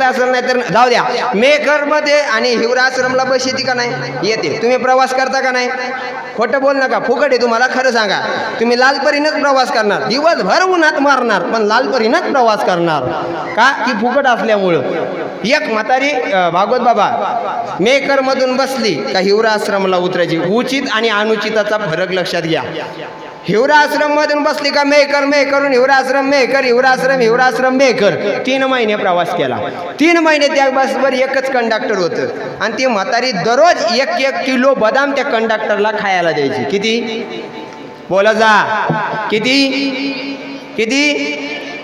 शक्यता असेल नाही तर जाऊ द्या. मेकर मध्ये आणि हिवराश्रमला बस येते का नाही? येते. तुम्ही प्रवास करता का नाही? खोटं बोल नका, फुकट आहे तुम्हाला. खरं सांगा, तुम्ही लालपरीनंच प्रवास करणार, दिवसभर उन्हात मारणार पण लालपरीनंच प्रवास करणार. का की फुकट असल्यामुळं. एक म्हातारी भागवत बाबा मेकर मधून बसली का हिवराश्रमला उतरायची. उचित आणि अनुचिताचा फरक लक्षात घ्या. हिवराश्रम मधून बसली का मेकर, मेकरून हिवराश्रम, मेकर हिवराश्रम, हिवराश्रम मेकर. 3 महिने प्रवास केला. 3 महिने त्या बसवर एकच कंडक्टर होतं आणि ती म्हातारी दररोज 1-1 किलो बदाम त्या कंडक्टरला खायला द्यायची. किती? बोला जा. किती?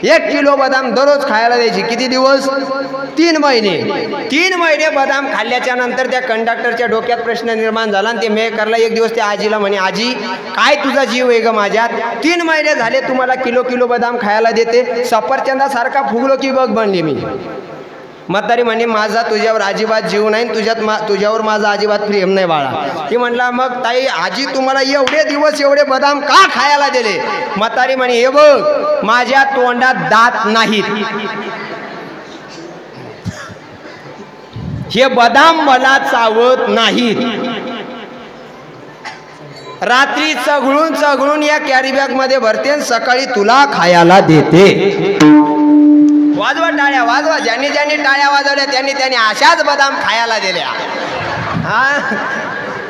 1 किलो बदाम दररोज खायला द्यायची. किती दिवस? 3 महिने. 3 महिने बदाम खाल्ल्याच्या नंतर त्या कंडक्टरच्या डोक्यात प्रश्न निर्माण झाला आणि ते मेकरला एक दिवस त्या आजीला म्हणे, आजी काय तुझा जीव आहे ग माझ्यात? 3 महिने झाले तुम्हाला किलो बदाम खायला देते, सफरचंदासारखा फुगलो की बघ बनली मी. म्हातारी म्हणे, माझा तुझ्यावर अजिबात जीव नाही, तुझ्यावर माझा अजिबात प्रेम नाही बाळा. ती म्हणला, मग ताई आजी तुम्हाला एवढे दिवस एवढे बदाम का खायला दिले? म्हातारी म्हणे, हे बघ माझ्या तोंडात दात नाहीत, हे बदाम मला चावत नाहीत. रात्री चघळून या कॅरी बॅग मध्ये भरते, सकाळी तुला खायला देते. वाजवा टाळ्या, वाजवा. ज्यांनी टाळ्या वाजवल्या त्यांनी अशाच बदाम खायला दिल्या.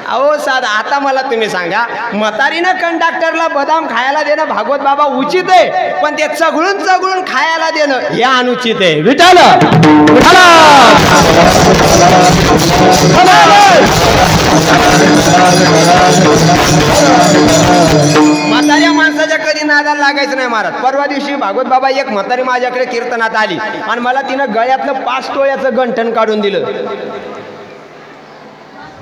अहो साधा, आता मला तुम्ही सांगा, म्हातारीनं कंडक्टरला बदाम खायला देणं भागवत बाबा उचित आहे, पण ते चघळून खायला देणं हे अनुचित आहे. विठाल म्हाताऱ्या माणसाच्या कधी नादाला लागायचं नाही महाराज. परवा दिवशी भागवत बाबा एक म्हातारी माझ्याकडे कीर्तनात आली आणि मला तिनं गळ्यातलं 5 तोळ्याचं गंठण काढून दिलं.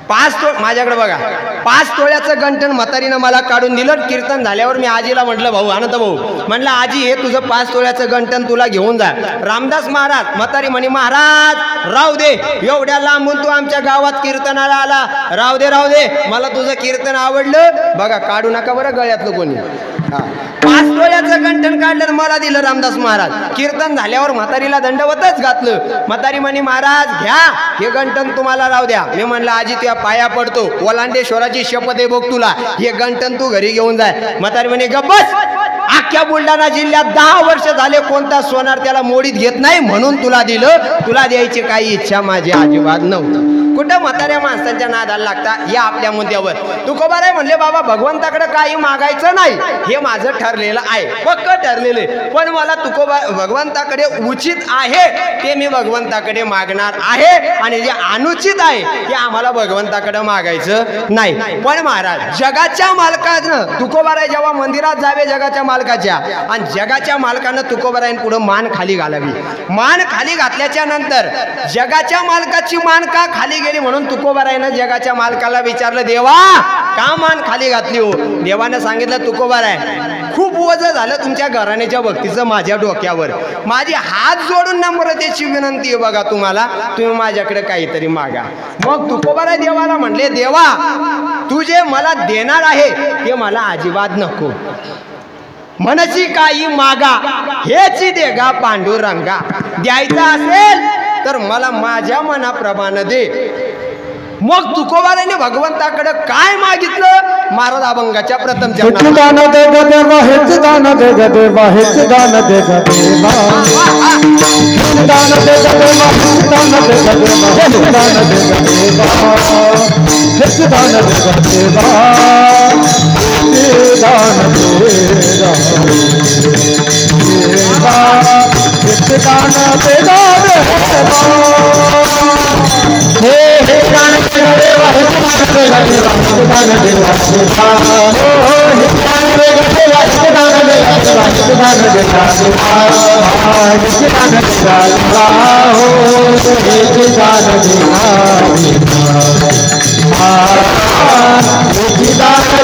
5 माझ्याकडे बघा, 5 तोळ्याचं गंठण म्हातारीनं मला काढून दिलं. कीर्तन झाल्यावर मी आजीला म्हटलं, भाऊ अनंत भाऊ, म्हटलं आजी हे तुझं 5 तोळ्याचं गंठण तुला घेऊन जा. रामदास महाराज. म्हातारी म्हणे, महाराज राहू दे, एवढ्या लांबून तू आमच्या गावात कीर्तनाला आला, राहू दे, मला तुझं कीर्तन आवडलं. बघा, काढू नका बरं गळ्यातलं कोणी. 5 तोळ्याचं गंठण काढलं मला दिलं रामदास महाराज. कीर्तन झाल्यावर म्हातारीला दंडवतच घातलं. म्हातारी म्हणे, महाराज घ्या हे गंठण, तुम्हाला राहू द्या. मी म्हणलं, आजी तुझ्या पाया पडतो, ओलांडेश्वराची शपथ आहे बघ तुला, हे गंठण तू घरी घेऊन जाय. म्हातारी म्हणे, गप्पस, अख्ख्या बुलढाणा जिल्ह्यात 10 वर्ष झाले कोणता सोनार त्याला मोडीत घेत नाही म्हणून तुला दिलं. तुला द्यायची काही इच्छा माझी अजिबात नव्हतं. कुठं म्हाताऱ्या माणसांच्या नादाला लागता या आपल्या मुद्द्यावर. तुकोबाराय म्हणले, बाबा भगवंताकडे काही मागायचं नाही, हे माझं ठरलेलं आहे, पक्क ठरलेलं. पण मला भगवंताकडे उचित आहे ते मी भगवंताकडे मागणार आहे आणि जे अनुचित आहे ते आम्हाला भगवंताकडे मागायचं नाही. पण महाराज जगाच्या मालकानं तुकोबाराय जेव्हा मंदिरात जावे जगाच्या मालकाच्या, आणि जगाच्या मालकानं तुकोबारायन पुढे मान खाली घालावी. मान खाली घातल्याच्या नंतर जगाच्या मालकाची मान का खाली गेली म्हणून तुकोबारायनं जगाच्या मालकाला विचारलं, देवा का मान खाली घातली हो? देवानं सांगितलं, तुकोबाराय खूप वजन झालं तुमच्या घराण्याच्या भक्तीचं माझ्या डोक्यावर, माझी हात जोडून नम्रतेची विनंती आहे बघा तुम्हाला, तुम्ही माझ्याकडे काहीतरी मागा. मग तुकोबाराय देवाला म्हणले, देवा तू जे मला देणार आहे ते मला अजिबात नको, मनची काही मागा हेची देगा पांडुरंगा, द्यायचं असेल तर मला माझ्या मनाप्रमाणे दे. मग तुकोबारायने भगवंताकडे काय मागितलं? महाराज अभंगाच्या प्रथम दान दे ग देवा, हेच दान दे ग देवा, हेच दान दे ग देवा, दान दे ग देवा, दान दे ग देवा, हेच दान दे ग देवा, हेच दान दे ग देवा, हे दान दे देवा, हेच दान दे ग देवा, हे दान दे ग देवा, हेच दान दे ग देवा, दान दे ग देवा, हो हे दान दे ग देवा, हेच दान दे ग देवा, हेच दान दे ग देवा, हेच दान दे ग देवा, हो हेच दान दे ग देवा, हेच दान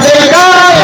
दे ग देवा,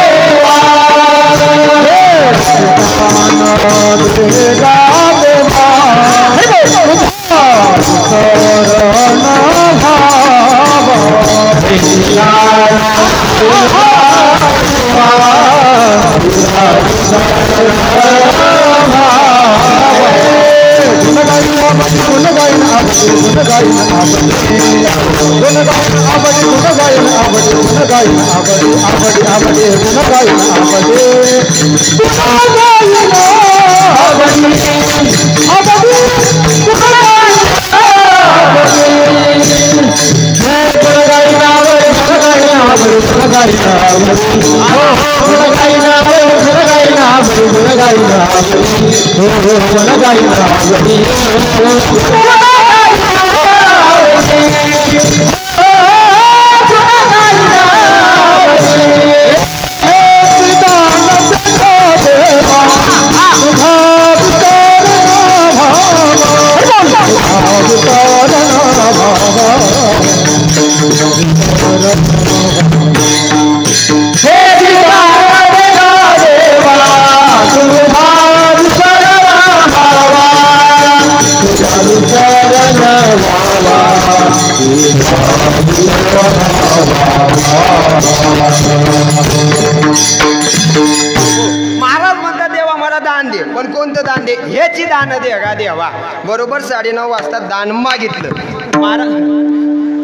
महाराज म्हणतात देवा मला दान दे, पण कोणतं दान दे? हेची दान दे का देवा. बरोबर 9:30 वाजता दान मागितलं महाराज.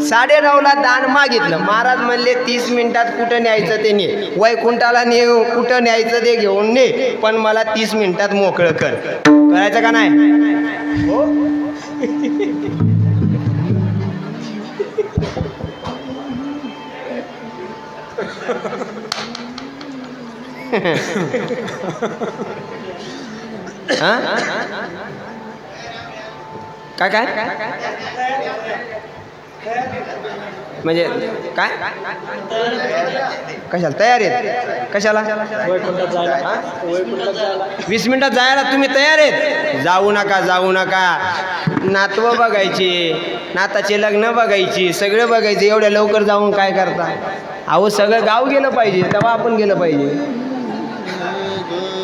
9:30ला दान मागितलं. महाराज म्हणले 30 मिनिटात कुठं न्यायचं ते ने, वैकुंठाला ने, कुठं न्यायचं ते घेऊन ने, पण मला 30 मिनिटात मोकळं कर. करायचं का नाही? हो. काय काय म्हणजे काय कशाला तयार आहेत? कशाला? 20 मिनिटात जायला तुम्ही तयार आहेत? जाऊ नका, जाऊ नका. नातवं बघायची, नाताचे लग्न बघायची, सगळं बघायचं. एवढ्या लवकर जाऊन काय करता? अहो सगळं गाव गेलं पाहिजे, तेव्हा आपण गेलं पाहिजे.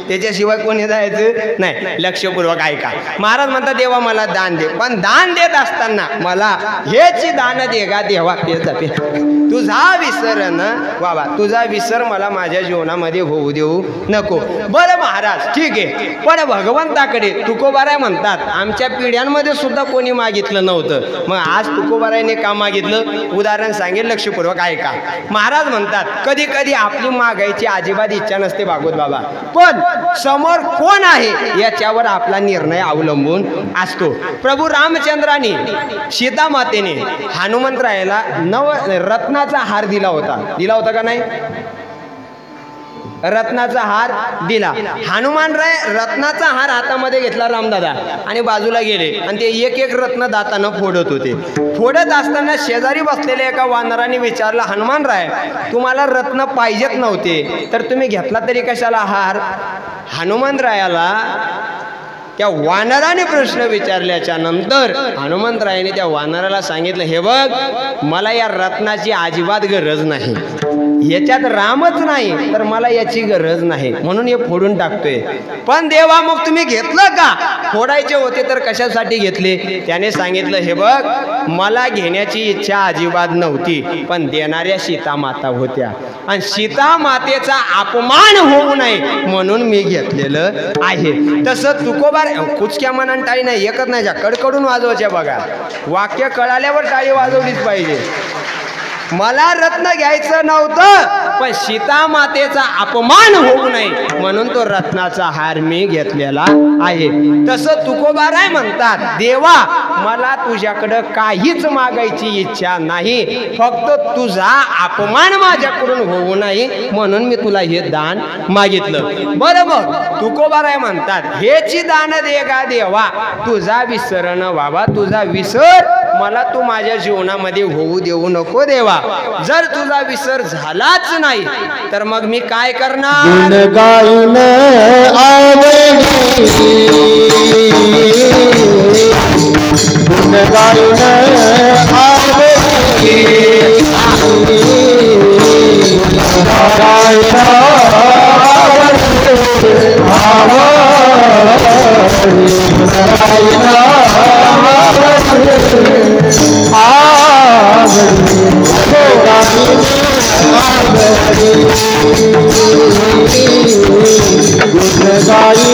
त्याच्याशिवाय कोणी जायचं नाही. लक्षपूर्वक ऐका. महाराज म्हणतात देवा मला दान दे, पण दान देत असताना मला हेची दान दे का देवा. तुझा विसर न बाबा, तुझा विसर मला माझ्या जीवनामध्ये होऊ देऊ नको. बरं महाराज ठीक आहे, पण भगवंताकडे तुकोबाराय म्हणतात आमच्या पिढ्यांमध्ये सुद्धा कोणी मागितलं नव्हतं, मग आज तुकोबारायने का मागितलं? उदाहरण सांगेल, लक्षपूर्वक ऐका. महाराज म्हणतात कधी कधी आपली मागायची अजिबात इच्छा नसते भागवत बाबा, पण समोर कोण आहे याच्यावर आपला निर्णय अवलंबून असतो. प्रभू रामचंद्राने सीता मातेने हनुमंतरायाला रत्नाचा हार दिला होता का नाही? रत्नाचा हार दिला. हनुमानराय रत्नाचा हार हातामध्ये घेतला रामदादा आणि बाजूला गेले आणि ते एक एक रत्न दातानं फोडत होते. फोडत असताना शेजारी बसलेल्या एका वानराने विचारलं, हनुमानराय तुम्हाला रत्न पाहिजेत नव्हते तर तुम्ही घेतला तरी कशाला हार? हनुमंतरायाला त्या वानराने प्रश्न विचारल्याच्या नंतर हनुमंतरायाने त्या वानराला सांगितलं, हे बघ मला या रत्नाची अजिबात गरज नाही, याच्यात रामच नाही तर मला याची गरज नाही, म्हणून हे फोडून टाकतोय. पण देवा मग तुम्ही घेतलं का? फोडायचे होते तर कशासाठी घेतले? त्याने सांगितलं, हे बघ मला घेण्याची इच्छा अजिबात नव्हती, पण देणाऱ्या सीतामाता होत्या आणि सीतामातेचा अपमान होऊ नये म्हणून मी घेतलेलं आहे. तसं तुकोबार कुचक्या मनान टाळी नाही, एकच नाही, कडकडून वाजवायच्या बघा. वाक्य कळाल्यावर टाळी वाजवलीच पाहिजे. मला रत्न घ्यायचं नव्हतं, पण सीता मातेचा अपमान होऊ नये म्हणून तो रत्नाचा हार मी घेतलेला आहे. तसं तुकोबाराय म्हणतात, देवा मला तुझ्याकडं काहीच मागायची इच्छा नाही, फक्त तुझा अपमान माझ्याकडून होऊ नये म्हणून मी तुला हे दान मागितलं. बरोबर तुकोबाराय म्हणतात, हेची दान दे का देवा, तुझा विसर न व्हावा, तुझा विसर मला तू माझ्या जीवनामध्ये होऊ देऊ नको देवा. जर तुझा विसर झालाच नाही तर मग मी काय करणार? गुण गाई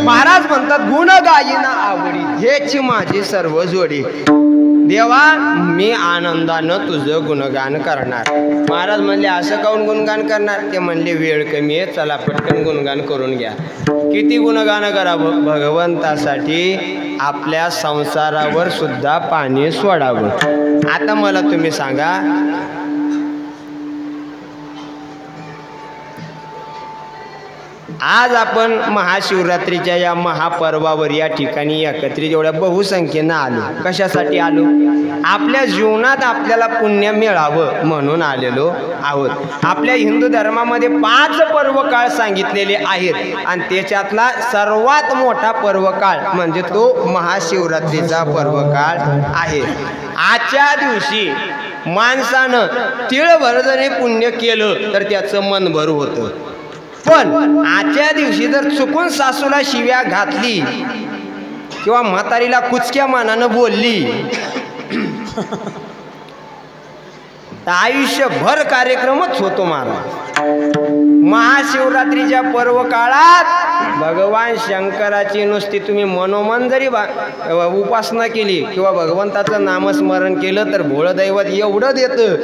महाराज म्हणतात गुण गायीना आवडी हेच माझी सर्व जोडी. देवा मी आनंदानं तुझं गुणगान करणार. महाराज म्हणले असं काऊन गुणगान करणार? ते म्हणले वेळ कमी आहे, चला पटकन गुणगान करून घ्या. किती गुणगान करावं? भगवंतासाठी आपल्या संसारावर सुद्धा पाणी सोडावं. आता मला तुम्ही सांगा, आज आपण महाशिवरात्रीच्या या महापर्वावर या ठिकाणी एकत्रित एवढ्या बहुसंख्येनं आलो. कशासाठी आलो? आपल्या जीवनात आपल्याला पुण्य मिळावं म्हणून आलेलो आहोत. आपल्या हिंदू धर्मामध्ये 5 पर्वकाळ सांगितलेले आहेत आणि त्याच्यातला सर्वात मोठा पर्वकाळ म्हणजे तो महाशिवरात्रीचा पर्वकाळ आहे. आजच्या दिवशी माणसानं तिळभर जरी पुण्य केलं तर त्याचं मन भर होतं. पण आजच्या दिवशी जर चुकून सासूला शिव्या घातली किंवा म्हातारीला कुचक्या मानानं बोलली तर आयुष्यभर कार्यक्रमच होतो महाराज. महाशिवरात्रीच्या पर्व काळात भगवान शंकराची नुसती तुम्ही मनोमन जरी उपासना केली किंवा भगवंताचं नामस्मरण केलं तर भोळदैवत एवढं देतं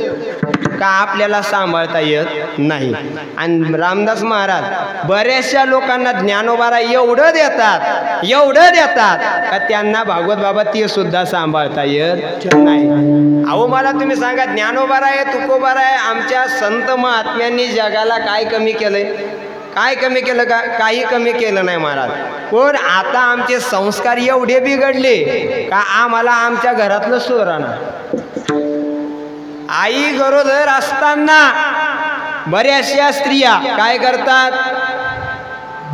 का आपल्याला सांभाळता येत नाही. आणि रामदास महाराज बऱ्याचशा लोकांना ज्ञानोबारा एवढं देतात का त्यांना भागवत बाबा ते सुद्धा सांभाळता येत नाही. अहो मला तुम्ही सांगा, ज्ञानोबारा आहे, तुकोबारा आहे, आमच्या संत महात्म्यांनी जगाला काय कमी केलंय? काय कमी केलं का? काही कमी केलं नाही महाराज. पण आता आमचे संस्कार एवढे बिघडले का आम्हाला आमच्या घरातलं सोराना. आई गरोदर असताना बऱ्याचशा स्त्रिया काय करतात?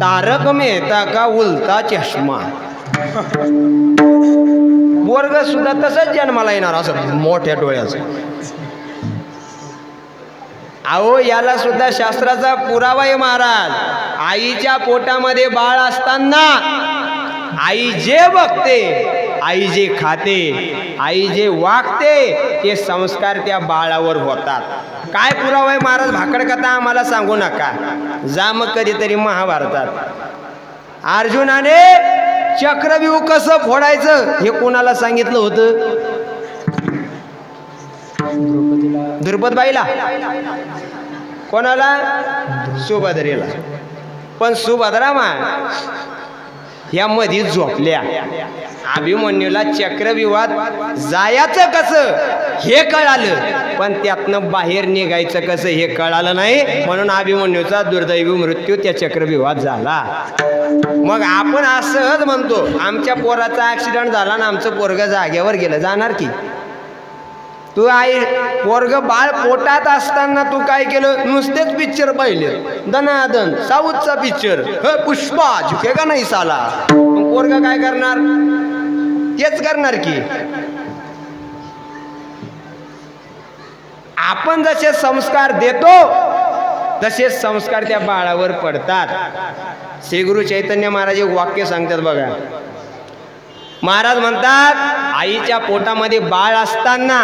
तारक मेहता का उलटा चष्मा. वर्ग सुद्धा तसंच जन्माला येणार असं मोठ्या डोळ्याचं. अहो याला सुद्धा शास्त्राचा पुरावा आहे महाराज. आईच्या पोटामध्ये बाळ असताना आई जे बघते, आई जे खाते, आई जे वागते ते संस्कार त्या बाळावर होतात. काय पुरावा आहे महाराज? भाकड कथा आम्हाला सांगू नका. जा मग कधीतरी महाभारतात अर्जुनाने चक्रव्यूह कसं फोडायचं हे कोणाला सांगितलं होतं? द्रुपदबाईला. कोणाला? सुभद्रेला. पण सुभद्रा मा या मध्ये झोपल्या. अभिमन्यूला चक्रव्यूहात जायचं कसं हे कळालं, पण त्यातनं बाहेर निघायचं कसं हे कळालं नाही. म्हणून अभिमन्यूचा दुर्दैवी मृत्यू त्या चक्रव्यूहात झाला. मग आपण असंच म्हणतो आमच्या पोराचा ऍक्सिडेंट झाला ना आमचं पोरग जागेवर गेलं. जाणार की तू आई पोरग बाळ पोटात असताना तू काय केलं? नुसतेच पिक्चर पाहिले, दनादन साऊथचा पिक्चर, पुष्पा झुकेगा नाही साला. मग पोरग काय करणार? तेच करणार की. आपण जसे संस्कार देतो तसे संस्कार त्या बाळावर पडतात. श्री गुरु चैतन्य महाराज एक वाक्य सांगतात बघा. महाराज म्हणतात आईच्या पोटामध्ये बाळ असताना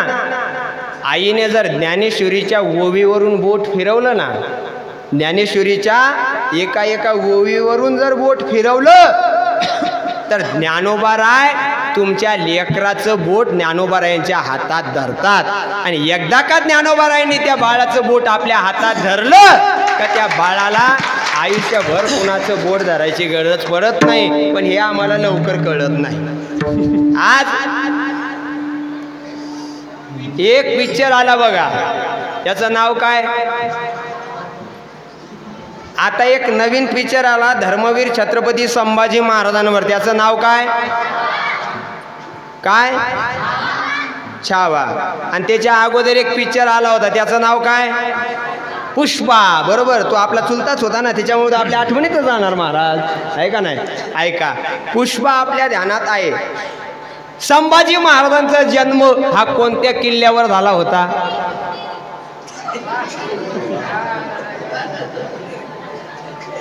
आईने जर ज्ञानेश्वरीच्या ओवीवरून बोट फिरवलं ना, ज्ञानेश्वरीच्या एका एका ओवीवरून जर बोट फिरवलं तर ज्ञानोबा राय तुमच्या लेकराचं बोट ज्ञानोबा रायांच्या हातात धरतात. आणि एकदा का ज्ञानोबा रायांनी त्या बाळाचं बोट आपल्या हातात धरलं का त्या बाळाला आयुष्यभर कुणाचं बोट धरायची गरज पडत नाही. पण हे आम्हाला लवकर कळत नाही. आज एक पिक्चर आला बघा, त्याचं नाव काय? आता एक नवीन पिक्चर आला धर्मवीर छत्रपती संभाजी महाराजांवर. त्याचं नाव काय? काय? छावा. आणि त्याच्या अगोदर एक पिक्चर आला होता त्याचं नाव काय? पुष्पा. बरोबर, तो आपला चुलताच होता ना, त्याच्यामुळे आपल्या आठवणीतच जाणार महाराज, आहे का नाही? ऐका, पुष्पा आपल्या ध्यानात आहे. संभाजी महाराजांचा जन्म हा कोणत्या किल्ल्यावर झाला होता?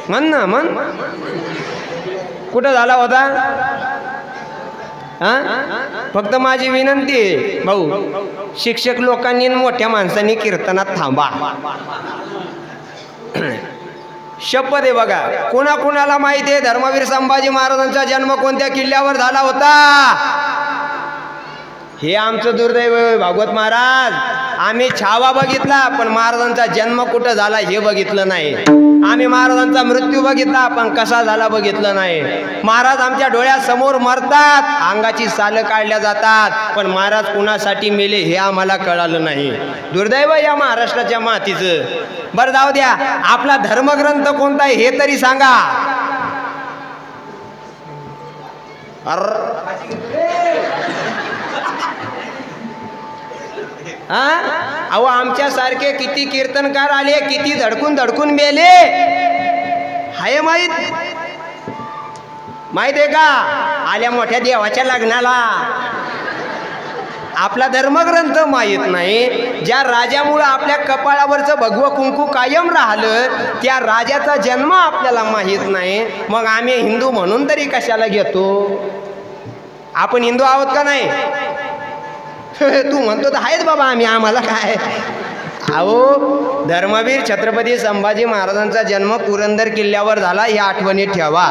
म्हण ना, म्हण. कुठं झाला होता? फक्त माझी विनंती आहे भाऊ, शिक्षक लोकांनी मोठ्या माणसांनी कीर्तनात थांबा. शपथ आहे बघा. कोणाकोणाला माहिती आहे धर्मवीर संभाजी महाराजांचा जन्म कोणत्या किल्ल्यावर झाला होता? हे आमचं दुर्दैव भागवत महाराज. आम्ही छावा बघितला पण महाराजांचा जन्म कुठं झाला हे बघितलं नाही. आम्ही महाराजांचा मृत्यू बघितला पण कसा झाला बघितलं नाही. महाराज आमच्या डोळ्यासमोर मरतात, अंगाची सालं काढल्या जातात, पण महाराज कुणासाठी मेले हे आम्हाला कळालं नाही. दुर्दैव या महाराष्ट्राच्या मातीचं. बरं जाऊ द्या, आपला धर्मग्रंथ कोणता आहे हे तरी सांगा. अहो आमच्यासारखे किती कीर्तनकार आले, किती धडकून धडकून मेले, हाय माहित आहे का? आल्या मोठ्या देवाच्या लग्नाला. आपला धर्मग्रंथ माहीत नाही. ज्या राजामुळे आपल्या कपाळावरचं भगवं कुंकू कायम राहिलं त्या राजाचा जन्म आपल्याला माहीत नाही. मग आम्ही हिंदू म्हणून तरी कशाला घेतो? आपण हिंदू आहोत का नाही? तू म्हणतो तर आहेच बाबा आम्ही, आम्हाला काय. अहो धर्मवीर छत्रपती संभाजी महाराजांचा जन्म पुरंदर किल्ल्यावर झाला हे आठवणीत ठेवा.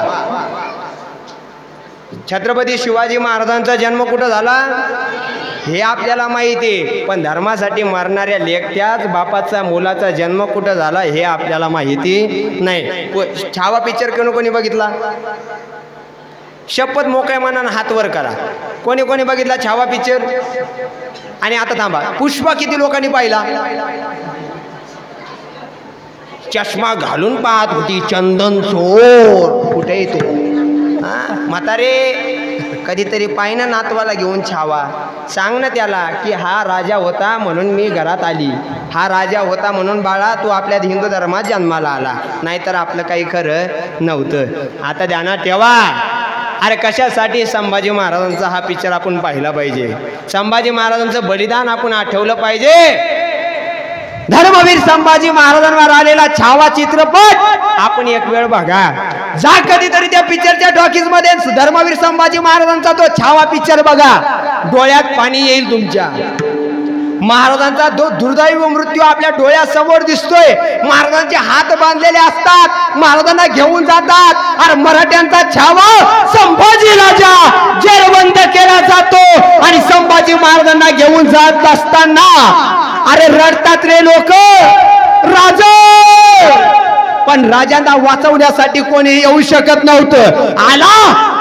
छत्रपती शिवाजी महाराजांचा जन्म कुठं झाला हे आपल्याला माहिती आहे, पण धर्मासाठी मरणाऱ्या लेकत्याच बापाचा मुलाचा जन्म कुठं झाला हे आपल्याला माहिती नाही. छावा पिक्चर कोणी बघितला? शपथ मोकळ्या मनानं हात वर करा. कोणी कोणी बघितला छावा पिक्चर? आणि आता थांबा, पुष्पा किती लोकांनी पाहिला? चष्मा घालून पाहत होती चंदन चोर. कुठे येतो म्हातारे? कधीतरी पाहिना नातवाला घेऊन छावा. सांग ना त्याला की हा राजा होता म्हणून मी घरात आली, हा राजा होता म्हणून बाळा तू आपल्या हिंदू धर्मात जन्माला आला, नाहीतर आपलं काही खरं नव्हतं. आता ध्यानात ठेवा. अरे कशासाठी संभाजी महाराजांचा हा पिक्चर आपण पाहिला पाहिजे. संभाजी महाराजांचं बलिदान आपण आठवलं पाहिजे. धर्मवीर संभाजी महाराजांवर आलेला छावा चित्रपट आपण एक वेळ बघा. जा कधीतरी त्या पिक्चरच्या टॉकीज मध्ये धर्मवीर संभाजी महाराजांचा तो छावा पिक्चर बघा, डोळ्यात पाणी येईल तुमच्या. महाराजांचा दुर्दैवी मृत्यू आपल्या डोळ्यासमोर दिसतोय. महाराजांचे हात बांधलेले असतात, महाराजांना घेऊन जातात आणि मराठ्यांचा छावा संभाजी राजा जेरबंद केला जातो आणि संभाजी महाराजांना घेऊन जात असताना अरे रडतात रे लोक राजा, पण राजांना वाचवण्यासाठी कोणी येऊ शकत नव्हतं. आला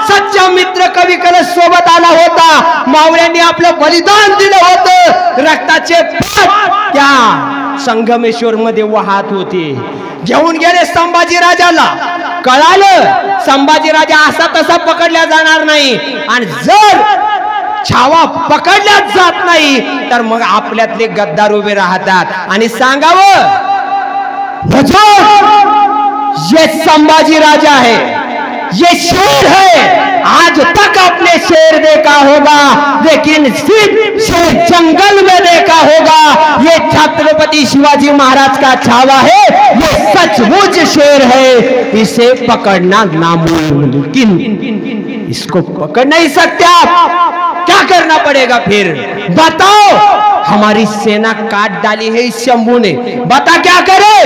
सच्चा मित्र कवी कलश सोबत आला होता. मावळ्यांनी आपलं बलिदान दिलं होतं, रक्ताचे पाट त्या संगमेश्वर मध्ये वाहत होते. घेऊन गेले संभाजी राजाला. कळालं संभाजी राजा असा तसा पकडल्या जाणार नाही आणि जर छावा पकडल्याच जात नाही तर मग आपल्यातले गद्दार उभे राहतात आणि सांगावं ये संभाजी राजा है, ये शेर है, आज तक आपने शेर देखा होगा लेकिन सिर्फ शेर जंगल में देखा होगा. ये छत्रपति शिवाजी महाराज का छावा है, ये सचमुच शेर है, इसे पकड़ना नामुमकिन, इसको पकड़ नहीं सकते आप. क्या करना पड़ेगा फिर बताओ. हमारी सेना काट डाली है इस शंभू ने, बता क्या करे.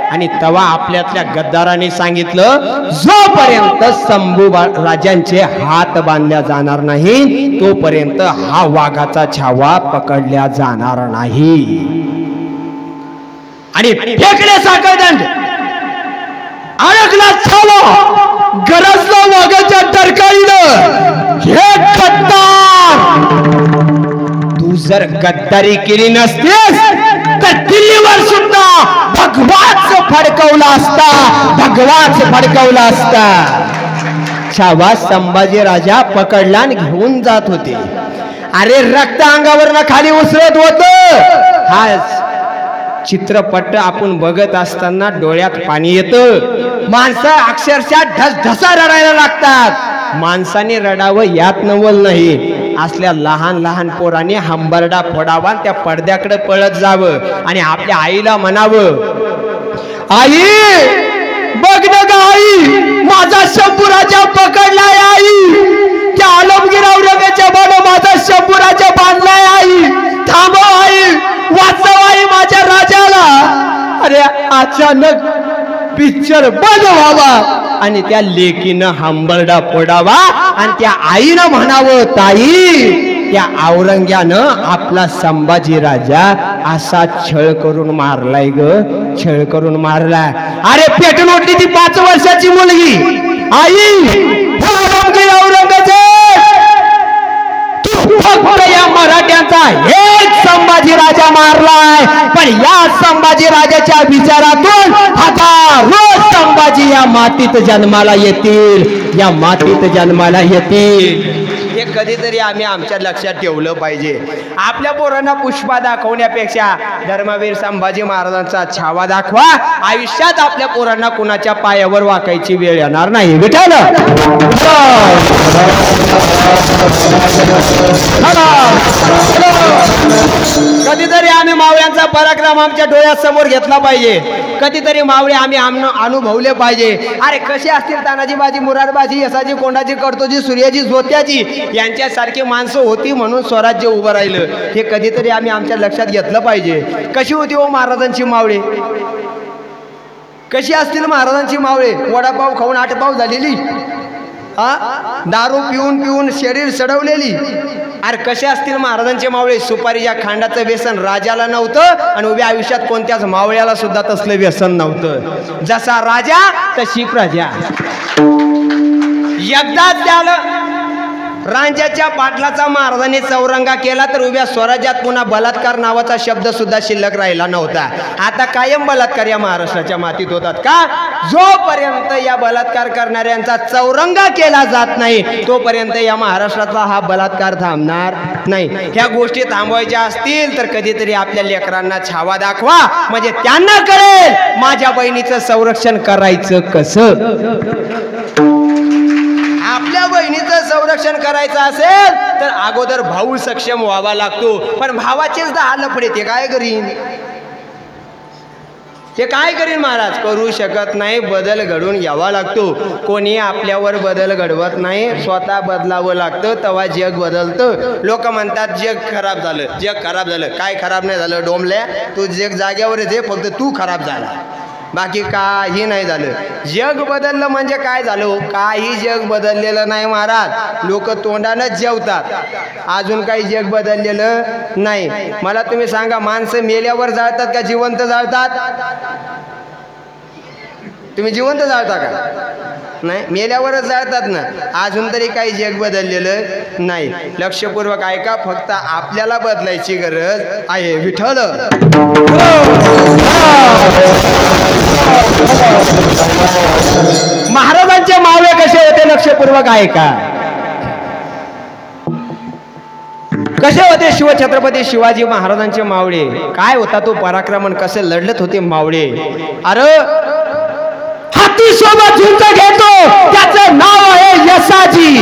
आणि तेव्हा आपल्यातल्या गद्दारांनी सांगितलं जोपर्यंत शंभू राजांचे हात बांधल्या जाणार नाही तोपर्यंत हा वाघाचा छावा पकडल्या जाणार नाही. आणि फेकले साखळदंड, अडकला छावा, गरजला वाघाच्या टरकाळीनं. हे गद्दार, तू जर गद्दारी केली नसतेस तर दिल्लीवर सुद्धा भगवाच फडकवला असता, भगवाच फडकवला असता. छावा संभाजी राजा पकडला आणि घेऊन जात होते. अरे रक्त अंगावरनं खाली उसळत होत. हा चित्रपट आपण बघत असताना डोळ्यात पाणी येतं. माणसं अक्षरशः ढसढसा रडायला लागतात. माणसाने रडावं यात नवल नाही. असल्या लहान लहान पोरांनी हंबरडा फोडावा, त्या पडद्याकडे पळत जावं आणि आपल्या आईला म्हणावं आई बघ ना ग आई, माझा शंभू राजा पकडलाय आई, त्या आलमगीर औरंगाच्या बाजू माझा शंभू राजा बांधलाय आई, थांबव आई, वाचव आई माझ्या राजाला. अरे अचानक पिक्चर बंद व्हावा आणि त्या लेकीनं हंबरडा फोडावा आणि त्या आईनं म्हणावं ताई त्या औरंग्यानं आपला संभाजी राजा असा छळ करून मारलाय ग, छळ करून मारलाय. अरे पेटून उठली ती 5 वर्षाची मुलगी. आई फक्त या मराठ्यांचा एक संभाजी राजा मारलाय, पण या संभाजी राजाच्या विचारातून हजारो संभाजी या मातीत जन्माला येतील, या मातीत जन्माला येतील. हे कधीतरी आम्ही आमच्या लक्षात ठेवलं पाहिजे. आपल्या पोरांना पुष्पा दाखवण्यापेक्षा धर्मवीर संभाजी महाराजांचा छावा दाखवा. आयुष्यात आपल्या पोरांना कुणाच्या पायावर वाकायची वेळ येणार नाही. विठ्ठल कधीतरी आम्ही मावळ्यांचा पराक्रम आमच्या डोळ्यासमोर घेतला पाहिजे. कधीतरी मावळे आम्ही अनुभवले पाहिजे. अरे कसे असतील तानाजी बाजी, मुरारबाजी, यसाजी, कोंडाजी, कडतोजी, सूर्याजी, जोत्याजी यांच्यासारखी माणसं होती म्हणून स्वराज्य उभं राहिलं. हे कधीतरी आम्ही आमच्या लक्षात घेतलं पाहिजे. कशी होती हो महाराजांची मावळे, कशी असतील महाराजांची मावळे. वडापाव खाऊन 8 पाव झालेली, दारू पिऊन पिऊन शरीर सडवलेली. अरे कसे असतील महाराजांचे मावळे. सुपारीच्या खांडाचं व्यसन राजाला नव्हतं आणि उभ्या आयुष्यात कोणत्याच मावळ्याला सुद्धा तसलं व्यसन नव्हतं. जसा राजा तशी प्रजा. एकदा त्याला रांजाच्या पाटलाचा महाराजांनी चौरंगा केला तर उभ्या स्वराज्यात पुन्हा बलात्कार नावाचा शब्द सुद्धा शिल्लक राहिला नव्हता. आता कायम बलात्कार या महाराष्ट्राच्या मातीत होतात का? जोपर्यंत या बलात्कार करणाऱ्यांचा चौरंगा केला जात नाही तोपर्यंत या महाराष्ट्रातला हा बलात्कार थांबणार नाही. ह्या गोष्टी थांबवायच्या असतील तर कधीतरी आपल्या लेकरांना छावा दाखवा, म्हणजे त्यांना कळेल माझ्या बहिणीचं संरक्षण करायचं कसं. आपल्या बहिणीचं संरक्षण करायचं असेल तर अगोदर भाऊ सक्षम व्हावा लागतो. पण भावाचेच 10 लफडे ते काय करीन. ते काय करीन महाराज? करू शकत नाही, बदल घडून घ्यावा लागतो. कोणी आपल्यावर बदल घडवत नाही, स्वतः बदलावं लागतं, तेव्हा जग बदलतं. लोक म्हणतात जग खराब झालं, जग खराब झालं. काय खराब नाही झालं डोंबल्या, तू जग जाग्यावरच आहे, फक्त तू खराब झाला, बाकी काही नाही झालं. जग बदललं म्हणजे काय झालं? काही जग बदललेलं नाही महाराज. लोक तोंडानंच जेवतात, अजून काही जग बदललेलं नाही. मला तुम्ही सांगा, माणसं मेल्यावर जाळतात का जिवंत जाळतात? तुम्ही जिवंत जाळता का? नाही, मेल्यावरच जाळतात ना. अजून तरी काही जग बदललेलं नाही. लक्षपूर्वक ऐका, फक्त आपल्याला बदलायची गरज आहे. विठ्ठल महाराजांचे मावळे कसे होते? लक्षपूर्वक ऐका. कसे होते शिवछत्रपती शिवाजी महाराजांचे मावळे? काय होता तो पराक्रमण? कसे लढत होते मावळे? अरे हाती सोबत झुंज घेतो, त्याचं नाव आहे यसाजी.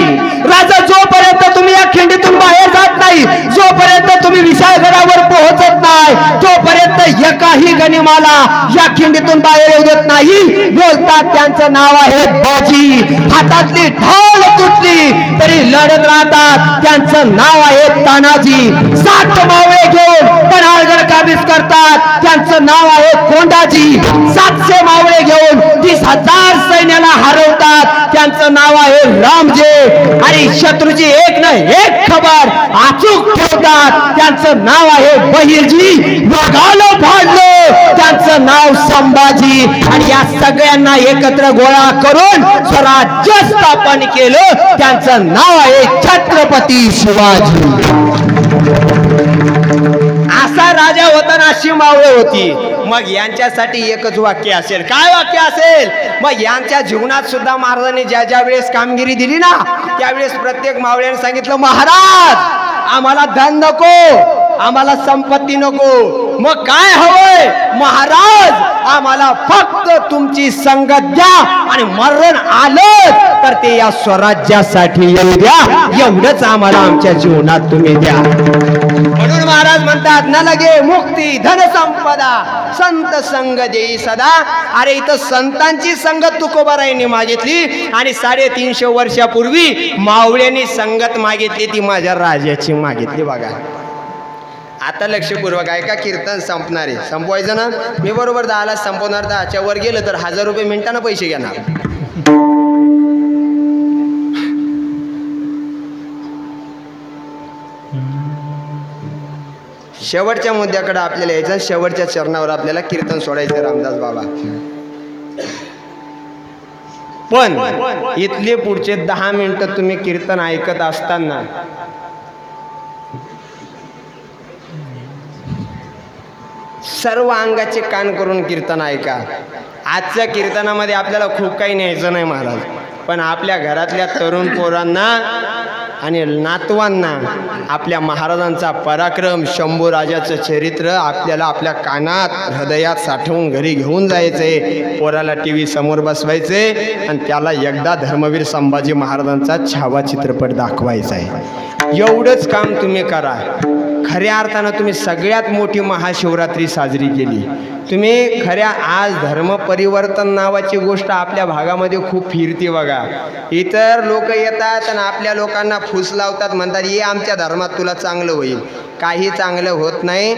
राजा, जोपर्यंत तुम्ही या खिंडीतून बाहेर जात नाही, जोपर्यंत तुम्ही विशाळगडावर पोहोचत नाही, तोपर्यंत एकाही गनिमाला या खिंडीतून बाहेर येऊ देत नाही. बोलतात त्यांचं नाव आहे बाजी. हातातली ढाल तुटली तरी लढत राहतात, त्यांचं नाव आहे तानाजी. 7 मावळे घेऊन पन्हाळगड काबीज करतात, त्यांचं नाव आहे कोंडाजी. 700 मावळे घेऊन 30,000 सैन्याला हरवतात, त्यांचं नाव आहे रामजे. आणि शत्रूची एक ना एक खबर अचूक ठेवतात, त्यांचं नाव आहे बहिर्जी. बघालो फाडलो, त्यांचं नाव संभाजी. आणि या सगळ्यांना एकत्र गोळा करून स्वराज्य स्थापन केलं, त्यांचं नाव आहे छत्रपती शिवाजी. असा राजा होता ना, अशी मावळे होती. मग यांच्यासाठी एकच वाक्य असेल. काय वाक्य असेल? मग यांच्या जीवनात सुद्धा महाराजांनी ज्या ज्या वेळेस कामगिरी दिली ना, त्यावेळेस प्रत्येक मावळ्याने सांगितलं, महाराज आम्हाला धन नको, आम्हाला संपत्ती नको, मग काय हवंय? महाराज आम्हाला फक्त तुमची संगत द्या, आणि मरण आलं तर ते या स्वराज्यासाठी येऊ द्या, एवढंच आम्हाला आमच्या जीवनात तुम्ही द्या. म्हणून महाराज म्हणतात, न लगे मुक्ती धन संपदा, संत संग देई सदा. अरे इथं संतांची संगत तुकोबारायांनी मागितली, आणि 350 वर्षापूर्वी मावळ्यांनी संगत मागितली, ती माझ्या राजाची मागितली. बघा आता लक्षपूर्वक ऐका, कीर्तन संपणार आहे. संपवायचं ना, मी बरोबर 10 ला संपवणार, 10च्या वर गेलं तर 1000 रुपये मिनिटानं पैसे घेणार. शेवटच्या मुद्द्याकडे आपल्याला यायचं, शेवटच्या चरणावर आपल्याला कीर्तन सोडायचं रामदास बाबा. पण इथले पुढचे 10 मिनिटं तुम्ही कीर्तन ऐकत असताना सर्व अंगाचे कान करून कीर्तन ऐका. आजच्या कीर्तनामध्ये आपल्याला खूप काही न्यायचं नाही महाराज, पण आपल्या घरातल्या तरुण पोरांना आणि नातवांना आपल्या महाराजांचा पराक्रम, शंभू राजाचं चरित्र आपल्याला आपल्या कानात हृदयात साठवून घरी घेऊन जायचंय. पोराला TV समोर बसवायचे आणि त्याला एकदा धर्मवीर संभाजी महाराजांचा छावा चित्रपट दाखवायचा आहे. एवढंच काम तुम्ही करा. खऱ्या अर्थानं तुम्ही सगळ्यात मोठी महाशिवरात्री साजरी केली. तुम्ही खऱ्या आज धर्म परिवर्तन नावाची गोष्ट आपल्या भागामध्ये खूप फिरते बघा. इतर लोक येतात आणि आपल्या लोकांना फूस लावतात, म्हणतात ये आमच्या धर्मात तुला चांगलं होईल. काही चांगलं होत नाही.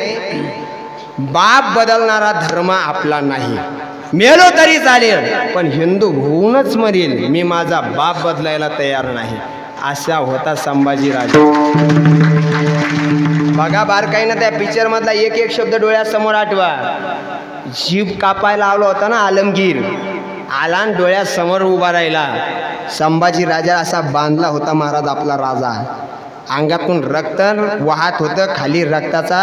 बाप बदलणारा धर्म आपला नाही. मेलो तरी चालेल, पण हिंदू होऊनच मरेल, मी माझा बाप बदलायला तयार नाही, असा होता संभाजीराजे. बघा बारकाईनं त्या पिक्चर मधला एक एक शब्द डोळ्यासमोर आठवा. जीभ कापायला आलो होता ना आलमगीर, आला डोळ्यासमोर उभा राहिला. संभाजी राजा असा बांधला होता महाराज आपला राजा. अंगातून रक्त वाहत होतं, खाली रक्ताचा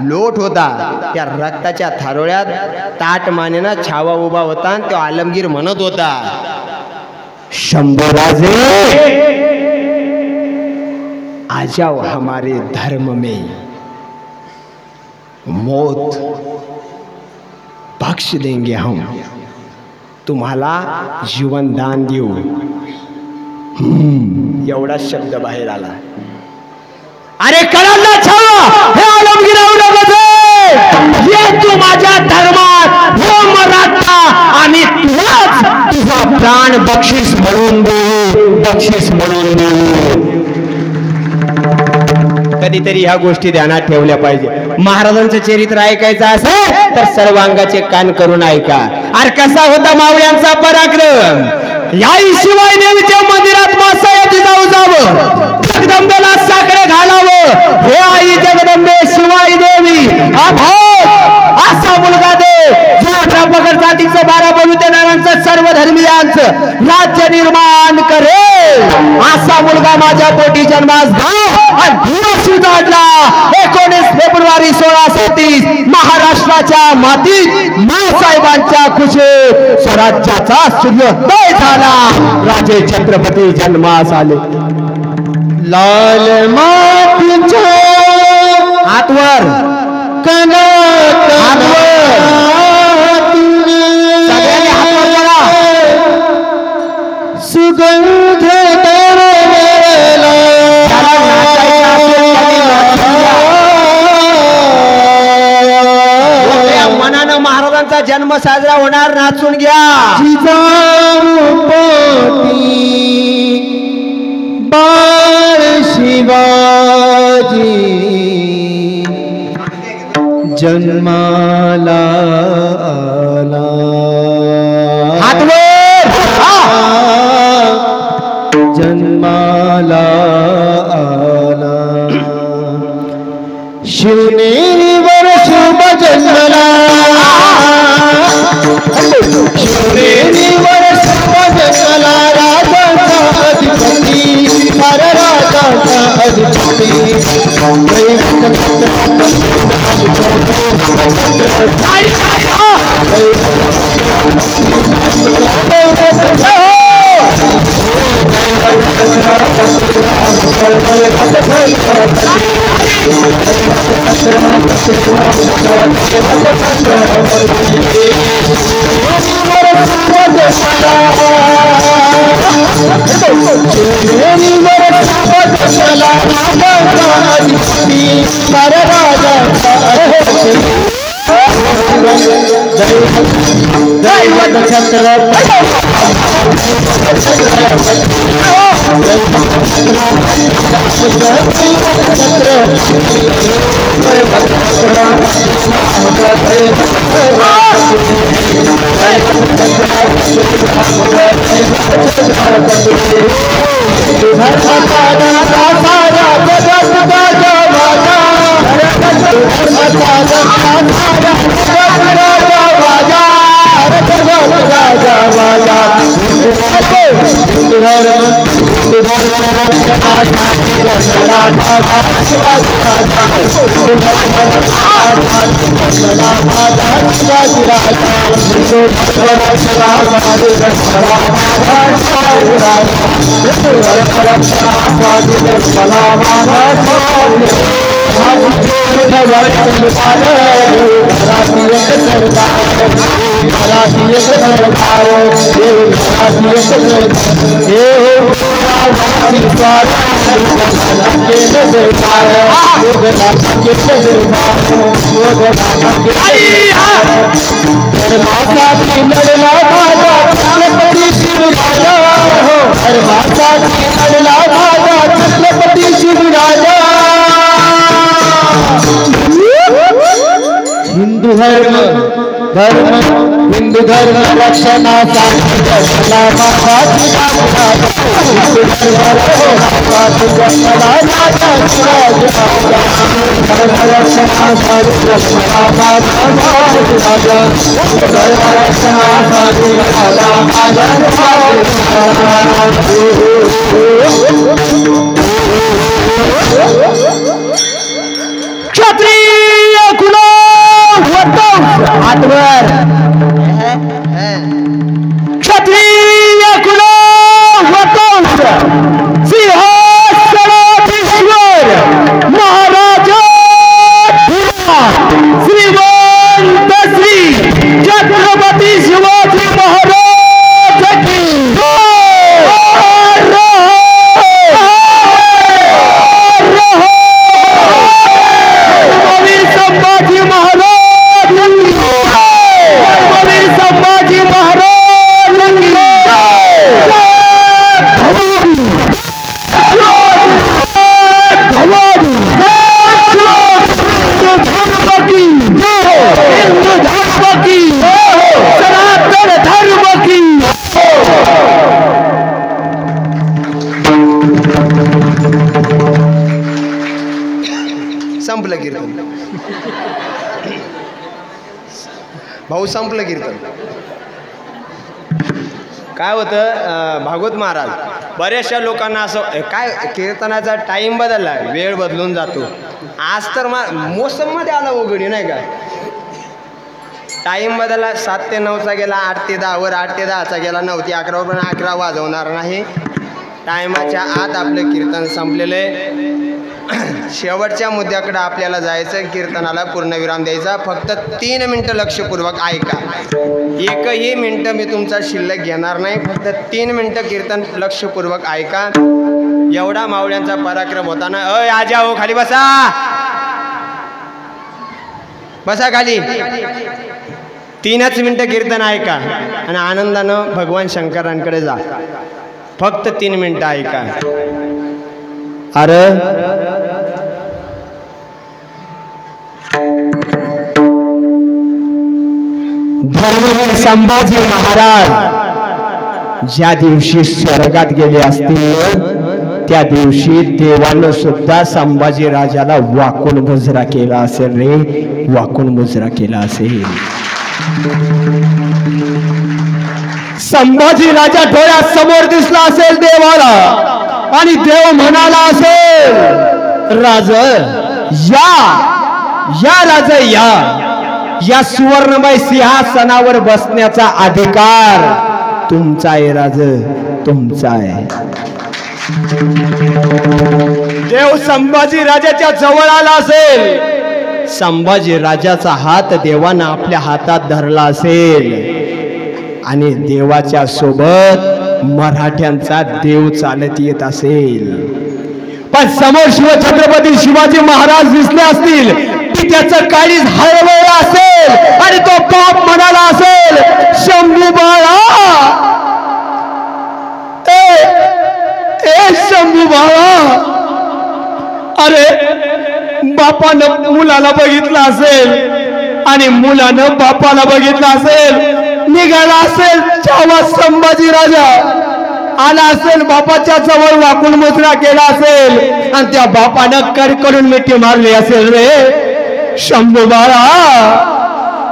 लोट होता. त्या रक्ताच्या थारोळ्यात ताट मानेना छावा उभा होता, आणि तो आलमगीर म्हणत होता, शंभूराजे आ जाओ हमारे धर्म में, मौत बख्श देंगे हम, तुम्हाला जीवन दान देऊ. एवढा शब्द बाहेर आला. अरे कळाला छावा हे आलमगीर ये तू माझ्या धर्मात हो मराठा आणि तुलाच तुझा प्राण बक्षीस म्हणून देऊ, बक्षीस म्हणून देऊ. कधीतरी ह्या गोष्टी ध्यानात ठेवल्या पाहिजे. महाराजांचं चरित्र ऐकायचं असेल तर सर्वांगाचे कान करून ऐका. अरे कसा होता मावळ्यांचा पराक्रम. याई शिवाय देवीच्या मंदिरात मासायाची जाऊ जावं, जगदंबेला साकडे घालावं. हे आई जगदंबे शिवाई देवी असा मुलगा दे जो 18 पगड जातीचं 12 बलुतेदारांचं सर्व धर्मीयांचं राज्य निर्माण करेल. असा मुलगा माझ्या पोटी जन्मास घाल आणि दिवस उजाडला 19 फेब्रुवारी 1637 महाराष्ट्राच्या मातीत माँसाहेबांच्या कुशीत स्वराज्याचा सूर्योदय झाला. राजे छत्रपती जन्मास आले. लाल मातीच्या हातवर कनक सगळ्यांनी हातवर करा. सुगंध दरवेळेला मनानं महाराजांचा जन्म साजरा होणार. नाचून घ्या. जिजाऊ पोटी बाळ शिवाजी जन्माला आला. हातवर जन्माला आला. शिवनेरीवर शुभ जन्मला. शिवनेरीवर शुभ जन्मला. राजाचा अधिपती फार राजाचा अधिपती. दैवत छत्र हिंदू धर्म हिंदू धर्म रक्षणासाठी क्षत्रिय कुलो हातवर क्षत्रिय कुलो सिंहासनाधीश्वर महाराजा श्रीमंत श्री छत्रपती शिवाजी महाराज की जय. संपलं कीर्तन. भाऊ संपलं कीर्तन. काय होतं भागवत महाराज बऱ्याचशा लोकांना असं काय कीर्तनाचा टाईम बदलला, वेळ बदलून जातो. आज तर मोसममध्ये आला उघडी नाही का, टाईम बदलला. 7 ते 9चा गेला, 8 ते 10 वर, 8 ते 10चा गेला, 9 ते 11 वर, पण 11 वाजवणार नाही. टायमाच्या आत आपलं कीर्तन संपलेलं आहे. शेवटच्या मुद्द्याकडे आपल्याला जायचं, कीर्तनाला पूर्णविराम द्यायचा. फक्त 3 मिनटं लक्षपूर्वक ऐका. एकही मिनटं मी तुमचा शिल्लक घेणार नाही. फक्त 3 मिनटं कीर्तन लक्षपूर्वक ऐका. एवढा मावळ्यांचा पराक्रम होता ना. अय आजा हो, खाली बसा, बसा खाली. 3च मिनटं कीर्तन ऐका आणि आनंदानं भगवान शंकरांकडे जा. फक्त 3 मिनटं ऐका. अरे धर्मवीर संभाजी महाराज ज्या दिवशी स्वर्गात गेले असतील त्या दिवशी देवानं सुद्धा संभाजी राजाला वाकून मुजरा केला असेल रे, वाकून मुजरा केला असेल. संभाजी राजा डोळ्यासमोर दिसला असेल देवाला आणि देव म्हणाला असेल, राज या राज या सुवर्णमय सिंहासनावर बसण्याचा अधिकार तुमचा आहे राज, तुमचा आहे. देव संभाजी राजाच्या जवळ आला असेल, संभाजी राजाचा हात देवानं आपल्या हातात धरला असेल आणि देवाच्या सोबत मराठ्यांचा देव चालत येत असेल. पण समोर शिवछत्रपती शिवाजी महाराज दिसले असतील की त्याचं काळीज हळवळलं असेल आणि तो बाप म्हणाला असेल, शंभू बाळा, ए शंभू बाळा. अरे बापानं मुलाला बघितलं असेल आणि मुलानं बापाला बघितलं असेल. निघाला असेल जेव्हा संभाजी राजा आला असेल, बापाच्या जवळ वाकून मुजरा केला असेल आणि त्या बापानं कडकडून मिठी मारली असेल. रे शंभू बाळा,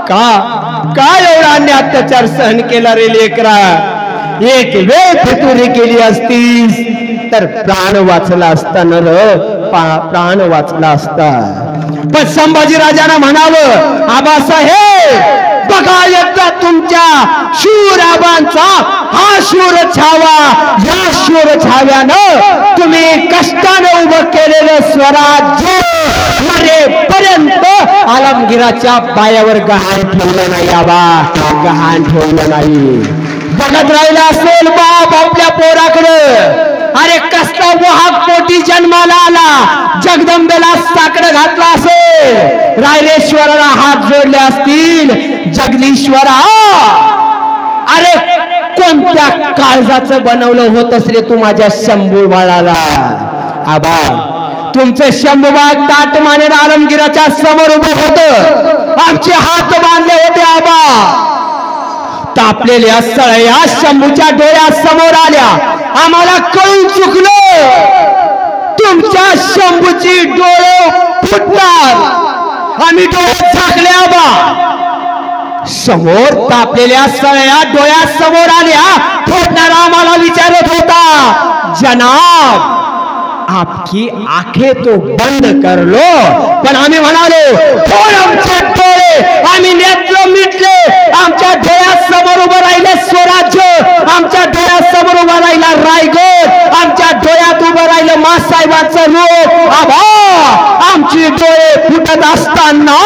का एवढा अन्य अत्याचार सहन केला रे लेकरा. एक वेळ फितुरी केली असतीस तर प्राण वाचला असता न र, प्राण वाचला असता. पण संभाजी राजानं म्हणावं, आबासाहेब बघा एकदा तुमच्या शूराबांचा हा शूर छावा, या शूर छाव्यानं तुम्ही कष्टानं उभं केलेलं स्वराज्य मरेपर्यंत आलमगीराच्या पायावर गहाण ठेवलं नाही. आबा गहाण ठेवलं नाही. बघत राहिला असेल बाप आपल्या पोराकडं. अरे कसला वाहक पोटी जन्माला आला, जगदंबेला साकडं घातला असेल, रायरेश्वराला हात जोडले असतील, जगदीश्वरा अरे कोणत्या काळजाचं बनवलं होतस रे तू माझ्या शंभू बाळाला. आबा तुमचं शंभू बाळ ताट मानेर आलमगीराच्या समोर उभं होतं, आमचे हात बांधले होते. आबा तापलेल्या सळया शंभूच्या डोळ्यासमोर आल्या, आम्हाला कळून चुकलं तुमच्या शंभूची डोळे फुटणार. आम्ही डोळे झाकले. आबा समोर तापलेल्या सळया डोळ्यासमोर आल्या, फुटणार आम्हाला विचारत होता, जनाब आपकी आंखें तो बंद कर लो. पण आम्ही म्हणालो, आमचे डोळे आम्ही नेत्र मिटले. आमच्या डोळ्यासमोर उभं राहिलं स्वराज्य, आमच्या डोळ्यासमोर उभं राहिला रायगड, आमच्या डोळ्यात उभं राहिलं मासाहेबांचं रूप. आबा आमची डोळे फुटत असताना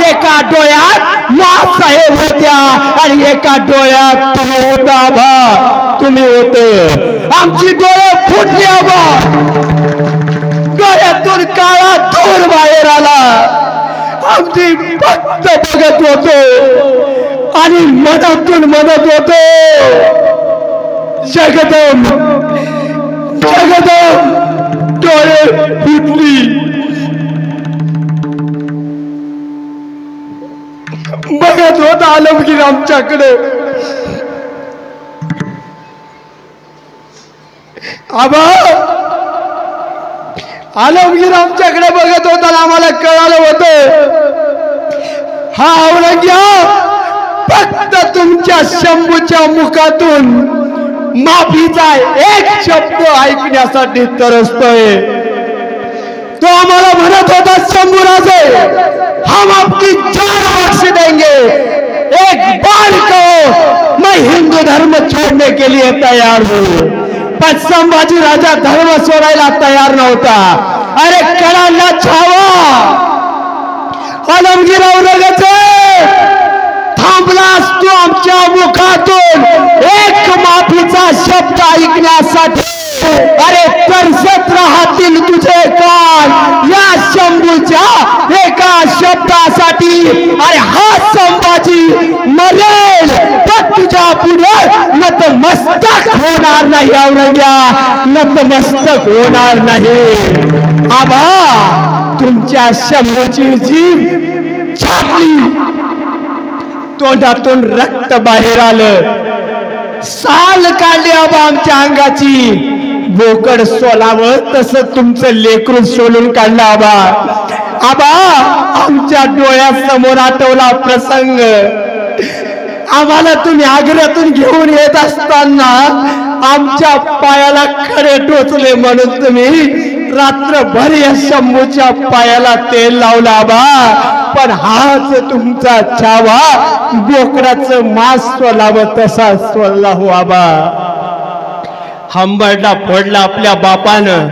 एका डोळ्यात मासाहेब होत्या आणि एका डोळ्यात तुम्ही होता. आबा तुम्ही होते. आमची डोळे फुटली. आबा डोळ्यातून काळा धूर बाहेर आला. आमची फक्त बघत होतो आणि मनातून म्हणत होतो, जगदम जगदम. डोळे फुटली. बघत होता आलमगीर आमच्याकडे. आबा आलमगीर आमच्याकडे बघत होता, आम्हाला कळालं होतं हा औरंगजेब फक्त तुमच्या शंभूच्या मुखातून माफीचा एक शब्द ऐकण्यासाठी तरसतोय. तो आम्हाला म्हणत होता, शंभूराजे हम आपकी जान बख्श देंगे, एक बार कहो मैं हिंदू धर्म छोड़ने के लिए तैयार हूं. पण संभाजी राजा धर्म सोडायला तयार नव्हता. अरे कडाला छावा आलमगीर औरंगजेब थांबलास तू आमच्या मुखातून एक माफीचा शब्द ऐकण्यासाठी. अरे तरसत राहतील तुझे कान या शंभूच्या एका शब्दासाठी. अरे हा संभाजी मरेल पण तुझ्या पुढे नतमस्तक होणार नाही. औरंगजेब नतमस्तक होणार नाही. आबा तुमच्या शंभूची जीभ छाटली, तोंडातून रक्त बाहेर आलं, साल काढली आबा आमच्या अंगाची. बोकड सोलावं तसं तुमचं लेकरू सोलून काढलं आबा. आबा आमच्या डोळ्यासमोर आठवला प्रसंग. आम्हाला तुम्ही आग्र्यातून घेऊन येत असताना आमच्या पायाला खडे टोचले म्हणून तुम्ही रात्रभर या शंभूच्या पायाला तेल लावलं आबा. पण हाच तुमचा छावा बोकडाचं मांस सोलावं तसा सोलला हो आबा. हंबरडा फोडला आपल्या बापानं.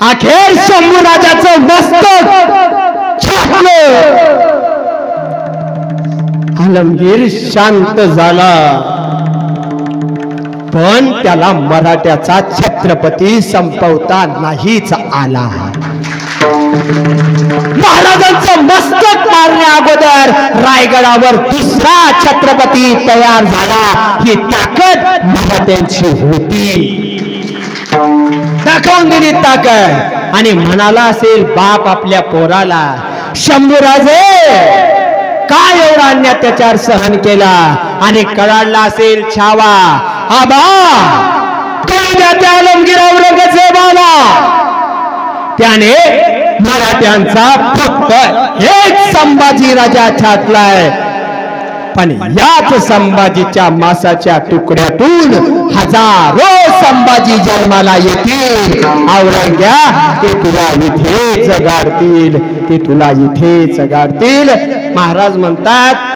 अखेर शंभू राजाचं मस्तक छाटलं. आलमगीर शांत झाला, पण त्याला मराठ्याचा छत्रपती संपवता नाहीच आला. महाराजांचं मस्तक मारण्या अगोदर रायगडावर दुसरा छत्रपती तयार झाला. ही ताकद मराठ्यांची होती, दाखवून दिली ताकद. आणि म्हणाला असेल बाप आपल्या पोराला, शंभूराजे काय एवढा अत्याचार सहन केला. आणि कळाला असेल छावा आबा त्या आलमगीर औरंगजेबाला. त्याने मराठ्यांचा फक्त एक संभाजी राजा छाटलाय. पण याच संभाजीच्या मांसाच्या तुकड्यातून हजारो संभाजी जन्माला येतील. औरंगजेब ते तुला इथेच गाडतील, ते तुला इथेच गाडतील. महाराज म्हणतात